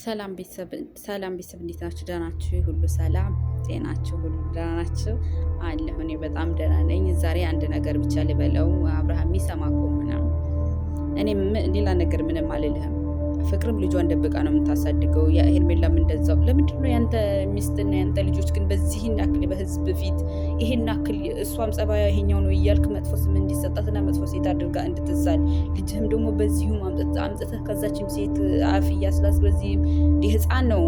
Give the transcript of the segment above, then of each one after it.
ሰላም ቤተሰብ እንዴት ናችሁ? ደህና ናችሁ? ሁሉ ሰላም ጤናችሁ ሁሉ ደህና ናችሁ? አለሁ እኔ በጣም ደህና ነኝ። ዛሬ አንድ ነገር ብቻ ልበለው፣ አብርሃም የሚሰማ ከሆነ እኔ ሌላ ነገር ምንም አልልህም። ፍቅርም ልጇን ደብቃ ነው የምታሳድገው። ሄርሜላም እንደዛው። ለምንድን ነው ያንተ ሚስትና ያንተ ልጆች ግን በዚህን ያክል በህዝብ ፊት ይሄን ያክል እሷም ጸባያ ይሄኛው ነው እያልክ መጥፎ ስም እንዲሰጣትና መጥፎ ሴት አድርጋ እንድትሳል፣ ልጅህም ደግሞ በዚሁም አምጥተህ ከዛችም ሴት አፍ እያስላስ በዚህም ህፃን ነው።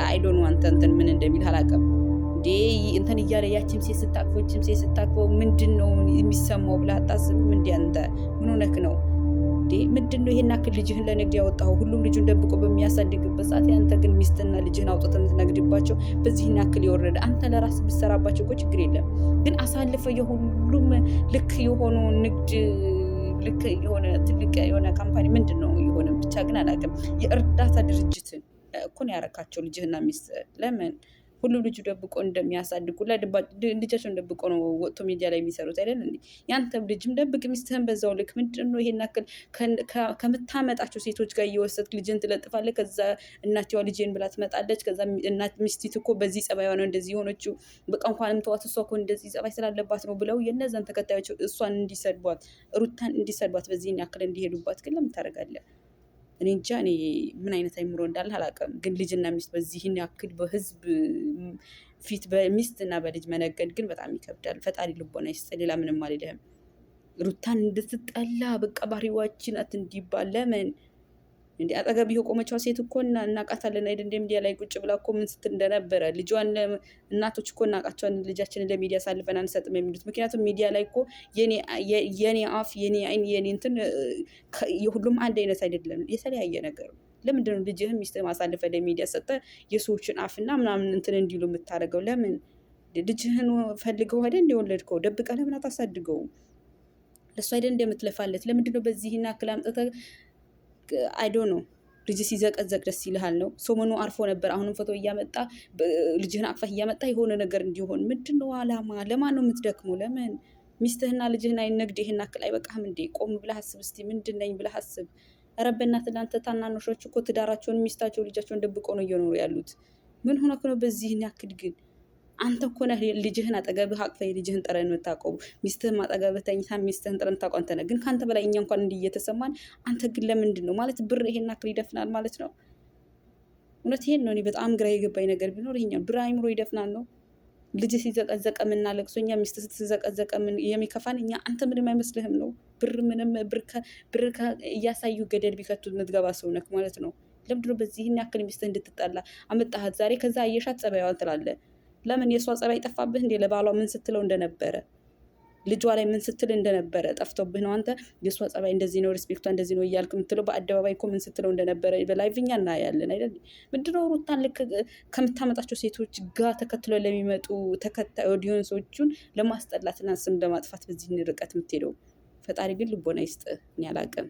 አይዶን አንተ እንትን ምን እንደሚል አላውቅም። እንዴ እንትን እያለ ያችም ሴት ስታቅፈው ይችም ሴት ስታቅፈው ምንድን ነው የሚሰማው ብለህ አታስብም? እንዴ አንተ ምን ሆነክ ነው? ምንድን ነው ይሄን ያክል ልጅህን ለንግድ ያወጣው? ሁሉም ልጁን ደብቆ በሚያሳድግበት ሰዓት ያንተ ግን ሚስትና ልጅህን አውጥተህ የምትነግድባቸው በዚህን ያክል የወረደ። አንተ ለራስ ብትሰራባቸው እኮ ችግር የለም፣ ግን አሳልፈ የሁሉም ልክ የሆኑ ንግድ ልክ የሆነ ትልቅ የሆነ ካምፓኒ ምንድን ነው የሆነ ብቻ ግን አላውቅም፣ የእርዳታ ድርጅትን እኮ ነው ያረካቸው ልጅህና ሚስት። ለምን ሁሉም ልጁ ደብቆ እንደሚያሳድጉ ልጃቸውን ደብቆ ነው ወጥቶ ሚዲያ ላይ የሚሰሩት አይደል እንዴ? ያንተም ልጅም ደብቅ፣ ሚስትህን በዛው ልክ። ምንድን ነው ይሄን ያክል ከምታመጣቸው ሴቶች ጋር እየወሰድክ ልጅን ትለጥፋለህ። ከዛ እናትዋ ልጅን ብላ ትመጣለች። ከዛ ሚስቲት እኮ በዚህ ጸባይ ነው እንደዚህ የሆነችው፣ በቃ እንኳንም ተዋት፣ እሷ እኮ እንደዚህ ጸባይ ስላለባት ነው ብለው የነዛን ተከታዮች እሷን እንዲሰድቧት፣ ሩታን እንዲሰድቧት፣ በዚህን ያክል እንዲሄዱባት ግን ለምን ታደርጋለህ? እኔ እንጃ። እኔ ምን አይነት አይምሮ እንዳለ አላውቅም። ግን ልጅና ሚስት በዚህን ያክል በህዝብ ፊት በሚስት እና በልጅ መነገድ ግን በጣም ይከብዳል። ፈጣሪ ልቦና ይስጥ። ሌላ ምንም አልልህም። ሩታን እንድትጠላ በቃ ባህሪዋችን ናት እንዲባል ለምን እንዲ አጠገብ የቆመችው ሴት እኮ እናቃታለን አይደል? እንደ ሚዲያ ላይ ቁጭ ብላ እኮ ምን ስትል እንደነበረ ልጇን እናቶች እኮ እናቃቸዋን ልጃችንን ለሚዲያ አሳልፈን አንሰጥም የሚሉት። ምክንያቱም ሚዲያ ላይ እኮ የኔ አፍ የኔ አይን የኔ እንትን የሁሉም አንድ አይነት አይደለም፣ የተለያየ ነገር ነው። ለምንድነው ልጅህን ሚስትህን ማሳልፈ ለሚዲያ ሰጠ የሰዎችን አፍና ምናምን እንትን እንዲሉ የምታደርገው? ለምን ልጅህን ፈልገው አይደል እንደወለድከው ደብቀህ ለምን አታሳድገውም? ለእሱ አይደል እንደምትለፋለት? ለምንድነው በዚህና ያክል አምጥተህ አይዶ ነው ልጅ ሲዘቀዘቅ ደስ ይልሃል ነው? ሰሞኑ አርፎ ነበር። አሁንም ፎቶ እያመጣ ልጅህን አቅፈህ እያመጣ የሆነ ነገር እንዲሆን ምንድን ነው አላማ? ለማን ነው የምትደክመው? ለምን ሚስትህና ልጅህን አይነግድ? ይሄን አክል አይበቃህም እንዴ? ቆም ብለህ አስብ እስቲ። ምንድን ነኝ ብለህ አስብ። ኧረ በእናትህ እናንተ ታናናሾች እኮ ትዳራቸውን ሚስታቸው ልጃቸውን ደብቀው ነው እየኖሩ ያሉት። ምን ሆነክ ነው በዚህን ያክል ግን? አንተ እኮ ነህ ልጅህን አጠገብህ አቅፈህ የልጅህን ጠረን የምታውቀው። ሚስትህም አጠገብህ ተኝታ ሚስትህን ጠረን ታውቀው አንተ ነህ። ግን ከአንተ በላይ እኛ እንኳን እንዲህ እየተሰማን አንተ ግን ለምንድን ነው ማለት ብር ይሄን አክል ይደፍናል ማለት ነው? እውነት ይሄን ነው እኔ በጣም ግራ የገባኝ ነገር ቢኖር ይሄኛው ብር አይምሮ ይደፍናል ነው። ልጅ ሲዘቀዘቀ የምናለቅሶ እኛ፣ ሚስት ስትዘቀዘቀ የሚከፋን እኛ፣ አንተ ምንም አይመስልህም ነው? ብር ምንም ብር እያሳዩ ገደል ቢከቱ የምትገባ ሰው ነክ ማለት ነው። ለምንድነው በዚህን ያክል ሚስትህ እንድትጣላ አመጣሃት ዛሬ? ከዛ አየሻት ጸባይዋን ትላለህ። ለምን የእሷ ጸባይ ጠፋብህ እንዴ? ለባሏ ምን ስትለው እንደነበረ ልጇ ላይ ምን ስትል እንደነበረ ጠፍቶብህ ነው? አንተ የእሷ ጸባይ እንደዚህ ነው፣ ሪስፔክቷ እንደዚህ ነው እያልክ የምትለው በአደባባይ እኮ ምን ስትለው እንደነበረ በላይቭ እኛ እናያለን አይደል? ምንድነው ሩታን ልክ ከምታመጣቸው ሴቶች ጋር ተከትሎ ለሚመጡ ተከታይ ኦዲየንሶቹን ለማስጠላትና ስም ለማጥፋት በዚህ ርቀት የምትሄደው? ፈጣሪ ግን ልቦና ይስጥህ። እኔ አላቅም።